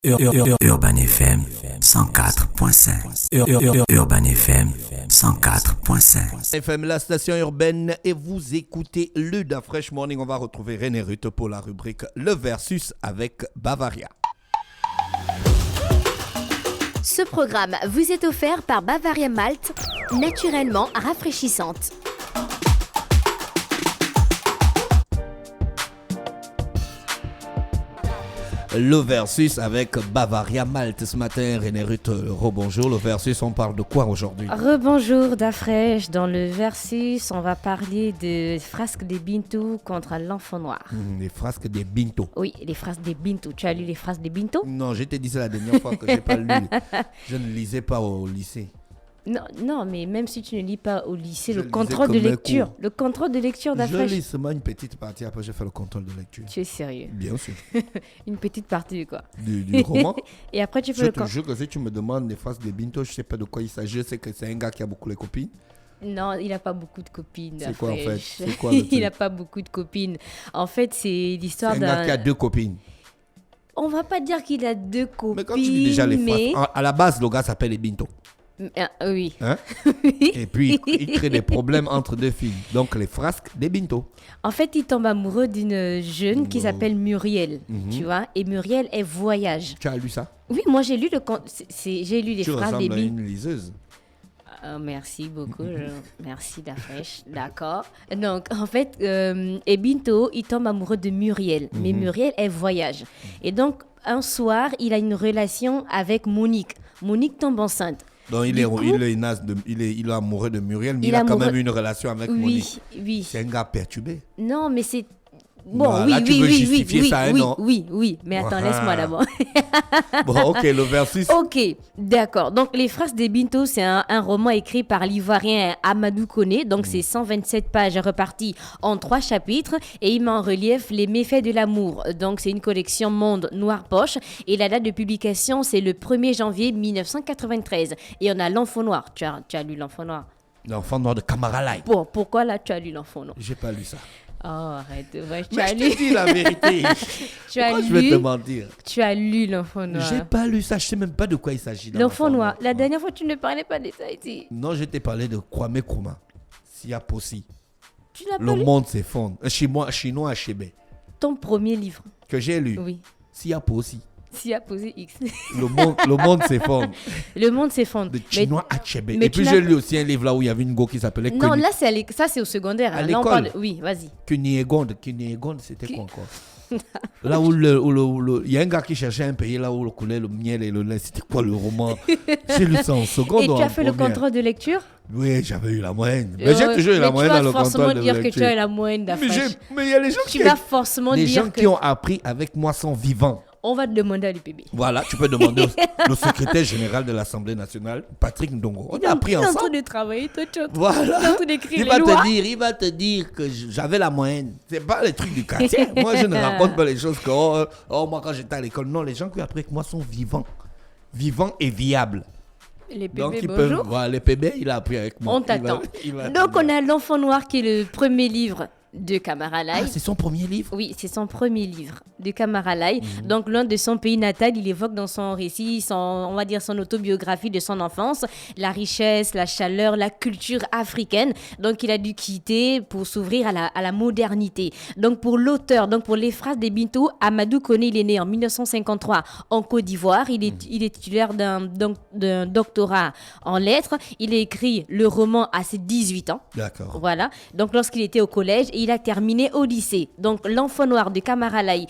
Urban FM 104.5. Urban FM 104.5. FM, la station urbaine, et vous écoutez le Da Fresh Morning. On va retrouver René Rutte pour la rubrique Le Versus avec Bavaria. Ce programme vous est offert par Bavaria Malt, naturellement rafraîchissante. Le Versus avec Bavaria Malt. Ce matin, René Rutte, rebonjour. Le Versus, on parle de quoi aujourd'hui? Rebonjour d'Afresh. Dans le Versus, on va parler des frasques des Bintou contre l'enfant noir. Les frasques des Bintou. Oui, les frasques des Bintou. Tu as lu les frasques des Bintou? Non, je t'ai dit ça la dernière fois que je n'ai pas lu. Je ne lisais pas au lycée. Non, mais même si tu ne lis pas au lycée, Je le lisais contrôle comme de un lecture, cours. le contrôle de lecture Je d'Afresh. lis seulement une petite partie, après je fais le contrôle de lecture. Tu es sérieux? Bien sûr. Une petite partie, quoi. Du roman. Et après, tu fais Je le te contrôle. jure que si tu me demandes les frasques des Bintou, je ne sais pas de quoi il s'agit. Je sais que c'est un gars qui a beaucoup les copines. Non, il n'a pas beaucoup de copines. C'est quoi, en fait? Afresh. C'est quoi, le truc? Il n'a pas beaucoup de copines. En fait, c'est l'histoire C'est un gars qui a d'un... 2 copines. On va pas dire qu'il a 2 copines, Mais quand tu dis déjà les mais... frasques, à la base, le gars s'appelle les Bintou. Oui. Hein? Oui. Et puis, il crée des problèmes entre 2 filles. Donc, les frasques des Bintou. En fait, il tombe amoureux d'une jeune qui Wow. s'appelle Muriel, Mhm. tu vois. Et Muriel, elle voyage. Tu as lu ça? Oui, moi, j'ai lu j'ai lu les Tu phrases des ressembles à Bintou. une liseuse. Merci beaucoup. Merci Dafresh. D'accord. Donc, en fait, et Bintou, il tombe amoureux de Muriel. Mais Muriel, elle voyage. Et donc, un soir, il a une relation avec Monique. Monique tombe enceinte. Donc, il Du est, coup- il est amoureux de Muriel, mais Il il a quand amoureux- même une relation avec Monique. Oui. C'est un gars perturbé. Non, mais c'est... Bon, Voilà, oui, là, tu oui, veux oui, justifier oui, ça, hein, oui, non? oui. Mais attends, Ah. laisse-moi d'abord. Bon, ok, le versus. Ok, d'accord. Donc, Les Phrases des Bintou, c'est un roman écrit par l'Ivoirien Amadou Koné. Donc, c'est 127 pages reparties en 3 chapitres. Et il met en relief les méfaits de l'amour. Donc, c'est une collection Monde Noir Poche. Et la date de publication, c'est le 1er janvier 1993. Et on a L'Enfant Noir. Tu as lu L'Enfant Noir? L'enfant noir de Camara Live. Bon, pourquoi là, tu as lu L'Enfant Noir? J'ai pas lu ça. Oh, arrête. Ouais, tu Mais as je lu. te dis la vérité. Tu as Pourquoi je vais lu. te mentir? Tu as lu L'Enfant Noir. J'ai pas lu ça, je sais même pas de quoi il s'agit. dans L'Enfant Noir. La dernière fois, tu ne parlais pas de ça ici. Non, je t'ai parlé de Kwame Nkrumah. Sia Possi. Tu n'as pas Le lu monde s'effondre. Chinois à Chébé. ton premier livre. Que j'ai lu. Oui. Sia Possi. Si a posé X. Le monde s'effondre. Le monde s'effondre. De Mais- Chinois à Chébé. mais Et tu puis n'as- j'ai lu aussi un livre là où il y avait une go qui s'appelait Non, là, ça, c'est au secondaire. À hein. Là, on l'école. parle Oui, vas-y. Kuniegonde, c'était quoi encore? Là où il y a un gars qui cherchait un pays là où le coulait le miel et le lait. C'était quoi le roman? J'ai lu ça en seconde. Et ou tu en as fait le première? contrôle de lecture? Oui, j'avais eu la moyenne. Mais j'ai toujours eu la Mais moyenne dans le tu vas forcément contrôle de dire que lecture. tu as la moyenne Mais d'affaires. mais il y a les gens Tu vas forcément les dire gens que... qui ont appris avec moi sont vivants. On va te demander à l'UPB. Voilà, tu peux demander au secrétaire général de l'Assemblée nationale, Patrick Ndongo. On a appris Il est en train ensemble. de travailler, toi, tu es en Voilà. train d'écrire Il les va lois. il va te dire que j'avais la moyenne. C'est pas les trucs du quartier. Moi, je ne raconte pas les choses que moi quand j'étais à l'école. Non, les gens qui ont appris avec moi sont vivants et viables. Les Donc PB, ils peuvent. bonjour. Voilà, les PB, il a appris avec moi. On t'attend. Il va Donc, te dire. on a L'Enfant Noir qui est le premier livre de Camara Live. Ah, c'est son premier livre. Oui, c'est son premier livre de Camara Lai. Donc, loin de son pays natal, il évoque dans son récit, on va dire son autobiographie de son enfance, la richesse, la chaleur, la culture africaine. Donc, il a dû quitter pour s'ouvrir à la modernité. Donc, pour l'auteur, pour Les Phrases des Bintou, Amadou Koné, il est né en 1953 en Côte d'Ivoire. Il est titulaire d'un doctorat en lettres. Il a écrit le roman à ses 18 ans. D'accord. Voilà. Donc, lorsqu'il était au collège, il a terminé au lycée. Donc, L'Enfant Noir de Camara Lai.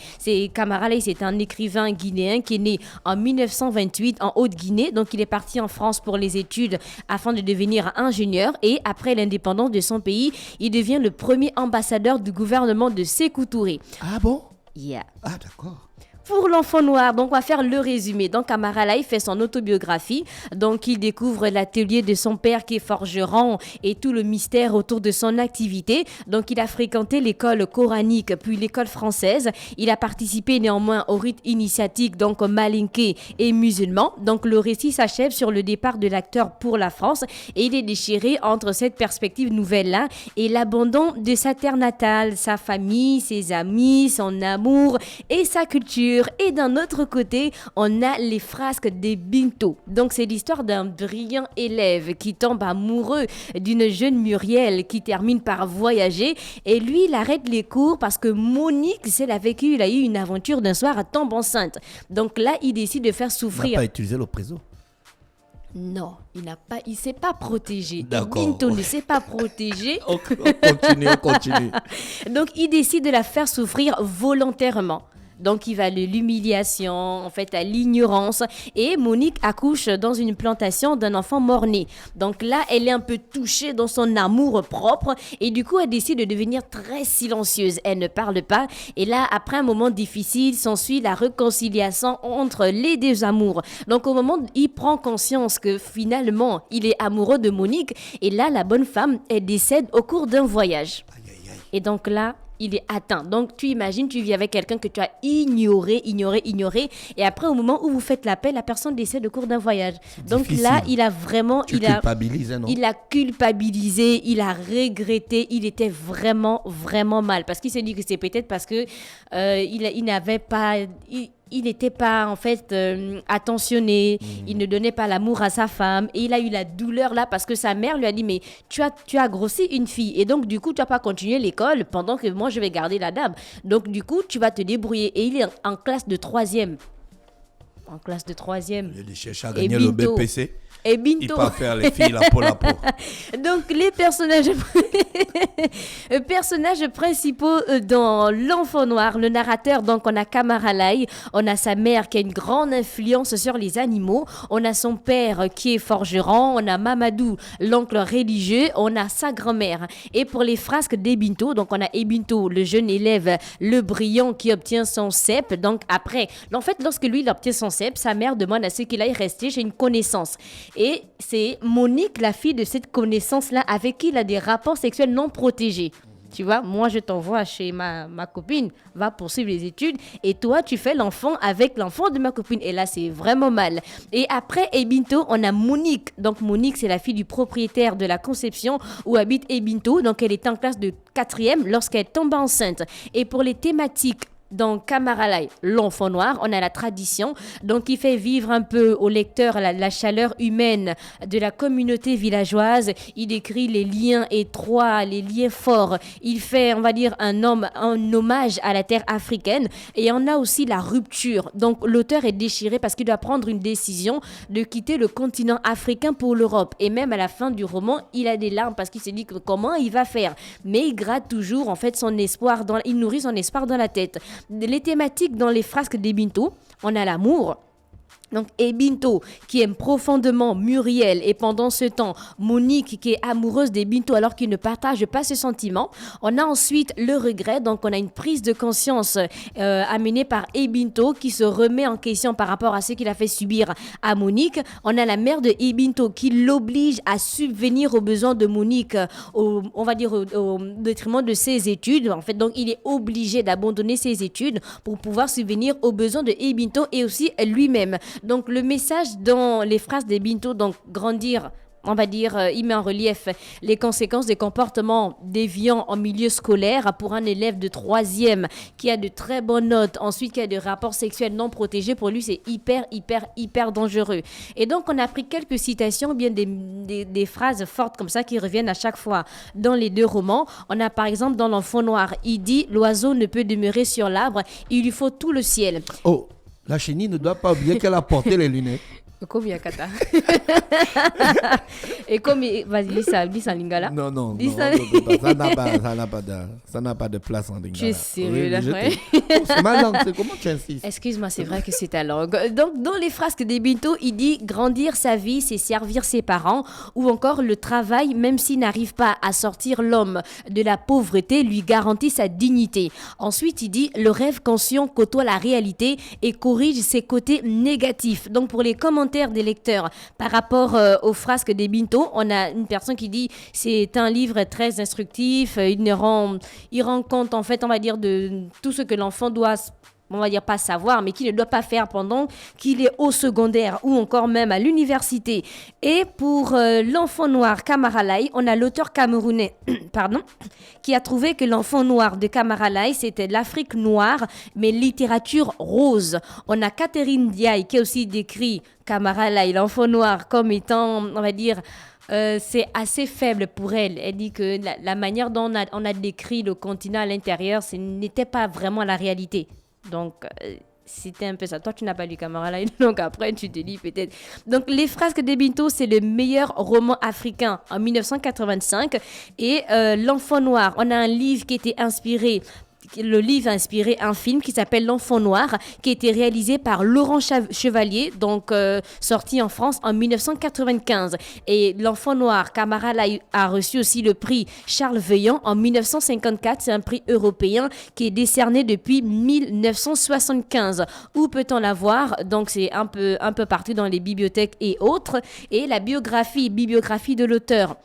Camara Lai, c'est un écrivain guinéen qui est né en 1928 en Haute-Guinée. Donc, il est parti en France pour les études afin de devenir ingénieur. Et après l'indépendance de son pays, il devient le premier ambassadeur du gouvernement de Sékou Touré. Ah bon? Yeah. Ah d'accord. Pour L'Enfant Noir, donc on va faire le résumé. Donc Camara Lai fait son autobiographie. Donc il découvre l'atelier de son père qui est forgeron et tout le mystère autour de son activité. Donc il a fréquenté l'école coranique puis l'école française. Il a participé néanmoins au rite initiatique donc malinké et musulman. Donc le récit s'achève sur le départ de l'acteur pour la France et il est déchiré entre cette perspective nouvelle-là et l'abandon de sa terre natale, sa famille, ses amis, son amour et sa culture. lecture. Et d'un autre côté, on a les frasques des Binto. Donc, c'est l'histoire d'un brillant élève qui tombe amoureux d'une jeune Muriel qui termine par voyager. Et lui, il arrête les cours parce que Monique, c'est avec lui, il a eu une aventure d'un soir, elle tombe enceinte. Donc là, il décide de faire On n'a souffrir. pas utilisé le préso. Non, il s'est pas protégé. D'accord. Binto ne s'est pas protégé. On continue. Donc, il décide de la faire souffrir volontairement. Donc, il va de l'humiliation, en fait, à l'ignorance. Et Monique accouche dans une plantation d'un enfant mort-né. Donc là, elle est un peu touchée dans son amour propre. Et du coup, elle décide de devenir très silencieuse. Elle ne parle pas. Et là, après un moment difficile, s'ensuit la réconciliation entre les deux amours. Donc, au moment où il prend conscience que finalement, il est amoureux de Monique. Et là, la bonne femme, elle décède au cours d'un voyage. Et donc là, il est atteint. Donc, tu imagines, tu vis avec quelqu'un que tu as ignoré. Et après, au moment où vous faites l'appel, la personne décède au cours d'un voyage. Donc difficile. là, il a vraiment... Tu culpabilises, non? Il a culpabilisé, il a regretté. Il était vraiment, vraiment mal. Parce qu'il s'est dit que c'est peut-être parce que il n'avait pas... Il n'était pas, en fait, attentionné. Il ne donnait pas l'amour à sa femme. Et il a eu la douleur là parce que sa mère lui a dit, mais tu as grossi une fille. Et donc, du coup, tu n'as pas continué l'école pendant que moi, je vais garder la dame. Donc, du coup, tu vas te débrouiller. Et il est en classe de 3e. En classe de 3e. Il cherche à gagner le BPC. Et Binto. Il peut faire les filles la peau. Donc, les personnages principaux dans L'Enfant Noir, le narrateur, donc on a Kamara Lai, on a sa mère qui a une grande influence sur les animaux, on a son père qui est forgeron, on a Mamadou, l'oncle religieux, on a sa grand-mère. Et pour les frasques d'Ebinto, donc on a Ebinto, le jeune élève, le brillant qui obtient son CEP. Donc après, en fait, lorsque lui, il obtient son CEP, sa mère demande à ce qu'il aille rester chez une connaissance. Et c'est Monique, la fille de cette connaissance-là, avec qui il a des rapports sexuels non protégés. Tu vois, moi, je t'envoie chez ma copine, va poursuivre les études, et toi, tu fais l'enfant avec l'enfant de ma copine. Et là, c'est vraiment mal. Et après Ebinto, on a Monique. Donc, Monique, c'est la fille du propriétaire de la conception où habite Ebinto. Donc, elle est en classe de 4e lorsqu'elle tombe enceinte. Et pour les thématiques, dans Kamara Lai, L'Enfant Noir, on a la tradition, donc il fait vivre un peu au lecteur la chaleur humaine de la communauté villageoise. Il décrit les liens étroits, les liens forts. Il fait, on va dire, un hommage à la terre africaine. Et on a aussi la rupture. Donc l'auteur est déchiré parce qu'il doit prendre une décision de quitter le continent africain pour l'Europe. Et même à la fin du roman, il a des larmes parce qu'il s'est dit que comment il va faire. Mais il gratte toujours, en fait, son espoir, il nourrit son espoir dans la tête. Les thématiques dans les frasques d'Ebinto, on a l'amour. Donc Ebinto qui aime profondément Muriel et pendant ce temps Monique qui est amoureuse d'Ebinto alors qu'il ne partage pas ses sentiments. On a ensuite le regret, donc on a une prise de conscience amenée par Ebinto qui se remet en question par rapport à ce qu'il a fait subir à Monique. On a la mère de Ebinto qui l'oblige à subvenir aux besoins de Monique, au détriment de ses études. En fait, donc il est obligé d'abandonner ses études pour pouvoir subvenir aux besoins de Ebinto et aussi lui-même. Donc, le message dans les phrases d'Ebinto, donc grandir, on va dire, il met en relief les conséquences des comportements déviants en milieu scolaire pour un élève de 3e qui a de très bonnes notes, ensuite qui a des rapports sexuels non protégés. Pour lui, c'est hyper dangereux. Et donc, on a pris quelques citations, bien des phrases fortes comme ça qui reviennent à chaque fois dans les deux romans. On a par exemple dans L'Enfant Noir, il dit « L'oiseau ne peut demeurer sur l'arbre, il lui faut tout le ciel. » Oh, la chenille ne doit pas oublier qu'elle a porté les lunettes. Comme Yakata. Et comme vas-y, dis ça en lingala. Non, ça n'a pas de place en lingala. Tu es sérieux là, ouais. C'est ma langue, c'est comment tu insistes? Excuse-moi, c'est vrai que c'est ta langue. Donc, dans les frasques d'Ebinto, il dit grandir sa vie, c'est servir ses parents, ou encore le travail, même s'il n'arrive pas à sortir l'homme de la pauvreté, lui garantit sa dignité. Ensuite, il dit le rêve conscient côtoie la réalité et corrige ses côtés négatifs. Donc, pour les commentaires des lecteurs par rapport aux frasques d'Ebinto, on a une personne qui dit c'est un livre très instructif, il rend compte en fait, on va dire, de tout ce que l'enfant doit on va dire pas savoir, mais qu'il ne doit pas faire pendant qu'il est au secondaire ou encore même à l'université. Et pour l'enfant noir Camara Lai, on a l'auteur camerounais pardon, qui a trouvé que l'enfant noir de Camara Lai, c'était l'Afrique noire, mais littérature rose. On a Catherine Diaye qui a aussi décrit Camara Lai, l'enfant noir, comme étant, on va dire, c'est assez faible pour elle. Elle dit que la manière dont on a décrit le continent à l'intérieur, ce n'était pas vraiment la réalité. Donc, c'était un peu ça. Toi, tu n'as pas lu Camara Lai, donc après, tu te dis peut-être. Donc, Les Frasques des Bintou, c'est le meilleur roman africain en 1985. Et L'Enfant Noir, on a un livre qui était inspiré. Le livre a inspiré un film qui s'appelle L'Enfant Noir, qui a été réalisé par Laurent Chevalier, donc sorti en France en 1995. Et L'Enfant Noir, Camara Lai a reçu aussi le prix Charles Veillant en 1954. C'est un prix européen qui est décerné depuis 1975. Où peut-on la voir? Donc c'est un peu partout dans les bibliothèques et autres. Et la bibliographie de l'auteur.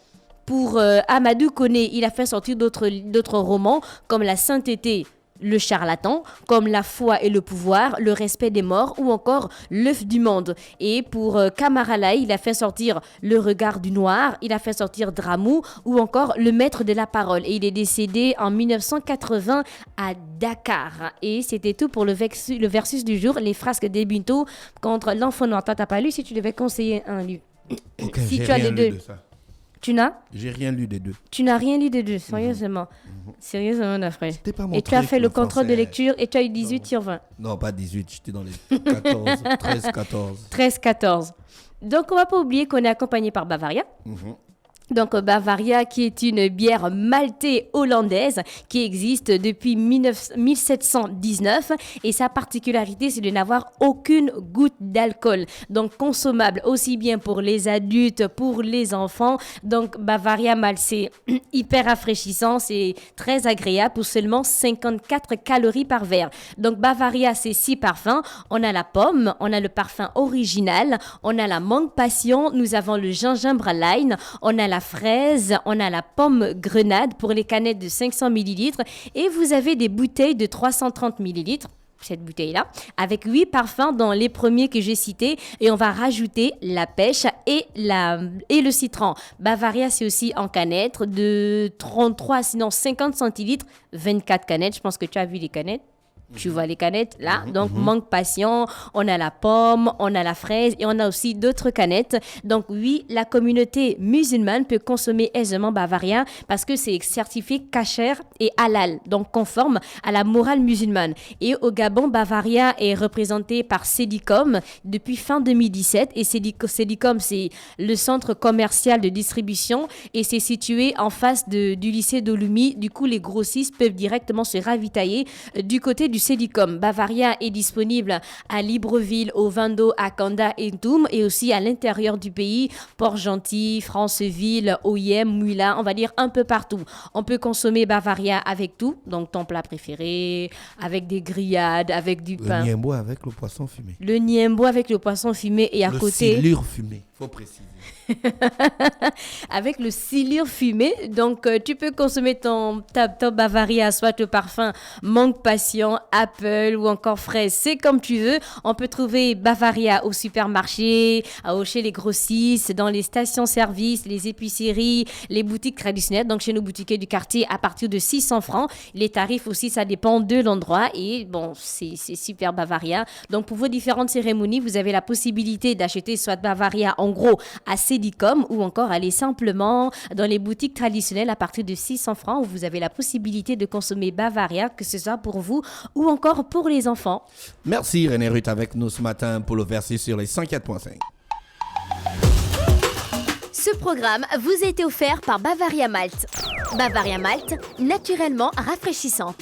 Pour Amadou Koné, il a fait sortir d'autres romans comme La Sainteté, Le Charlatan, comme La foi et le pouvoir, Le respect des morts ou encore L'œuf du monde. Et pour Camara Lai, il a fait sortir Le regard du noir, il a fait sortir Dramou ou encore Le maître de la parole. Et il est décédé en 1980 à Dakar. Et c'était tout pour le versus du jour, Les Frasques des Bintou contre L'Enfant Noir. Toi, t'as pas lu? Si tu devais conseiller un livre. Ok, si j'ai tu as rien les deux. lu de ça. Tu n'as? J'ai rien lu des deux. Tu n'as rien lu des deux, sérieusement. Sérieusement, Nafré. C'était pas mon Et tu as truc, fait le le contrôle de français. lecture et tu as eu 18 sur 20. Non, pas 18, j'étais dans les 14, 13, 14. 13-14. Donc, on ne va pas oublier qu'on est accompagné par Bavaria. Donc, Bavaria, qui est une bière maltais hollandaise qui existe depuis 1719. Et sa particularité, c'est de n'avoir aucune goutte d'alcool. Donc, consommable aussi bien pour les adultes, pour les enfants. Donc, Bavaria Malt, c'est hyper rafraîchissant. C'est très agréable pour seulement 54 calories par verre. Donc, Bavaria, c'est 6 parfums. On a la pomme, on a le parfum original, on a la mangue passion, nous avons le gingembre lime, on a la fraise, on a la pomme grenade pour les canettes de 500 ml et vous avez des bouteilles de 330 ml. Cette bouteille-là, avec 8 parfums dans les premiers que j'ai cités et on va rajouter la pêche et le citron. Bavaria, c'est aussi en canette de 33, sinon 50 centilitres, 24 canettes. Je pense que tu as vu les canettes. Tu vois les canettes là, donc mangue passion, on a la pomme, on a la fraise et on a aussi d'autres canettes. Donc oui, la communauté musulmane peut consommer aisément Bavaria parce que c'est certifié kasher et halal, donc conforme à la morale musulmane. Et au Gabon, Bavaria est représenté par Cedicom depuis fin 2017 et Cedicom, c'est le centre commercial de distribution et c'est situé en face du lycée d'Olumi. Du coup, les grossistes peuvent directement se ravitailler du côté du Cedicom. Bavaria est disponible à Libreville, au Vando, à Kanda et Ntoum et aussi à l'intérieur du pays, Port-Gentil, Franceville, Oyem, Mouila, on va dire un peu partout. On peut consommer Bavaria avec tout, donc ton plat préféré, avec des grillades, avec du pain. Le niembo avec le poisson fumé. Le niembo avec le poisson fumé et à côté... Le silure fumé, faut préciser. Avec le silure fumé, donc tu peux consommer ton Bavaria, soit le parfum mangue passion, apple ou encore fraise, c'est comme tu veux. On peut trouver Bavaria au supermarché, chez les grossistes, dans les stations-service, les épiceries, les boutiques traditionnelles, donc chez nos boutiquiers du quartier à partir de 600 francs. Les tarifs aussi, ça dépend de l'endroit et bon, c'est super Bavaria. Donc pour vos différentes cérémonies, vous avez la possibilité d'acheter soit Bavaria en gros à Cedicom ou encore aller simplement dans les boutiques traditionnelles à partir de 600 francs où vous avez la possibilité de consommer Bavaria, que ce soit pour vous ou encore pour les enfants. Merci René Ruth avec nous ce matin pour le verser sur les 104.5. Ce programme vous a été offert par Bavaria Malt. Bavaria Malt, naturellement rafraîchissante.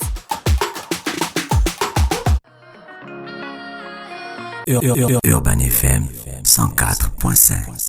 Urban FM 104.5.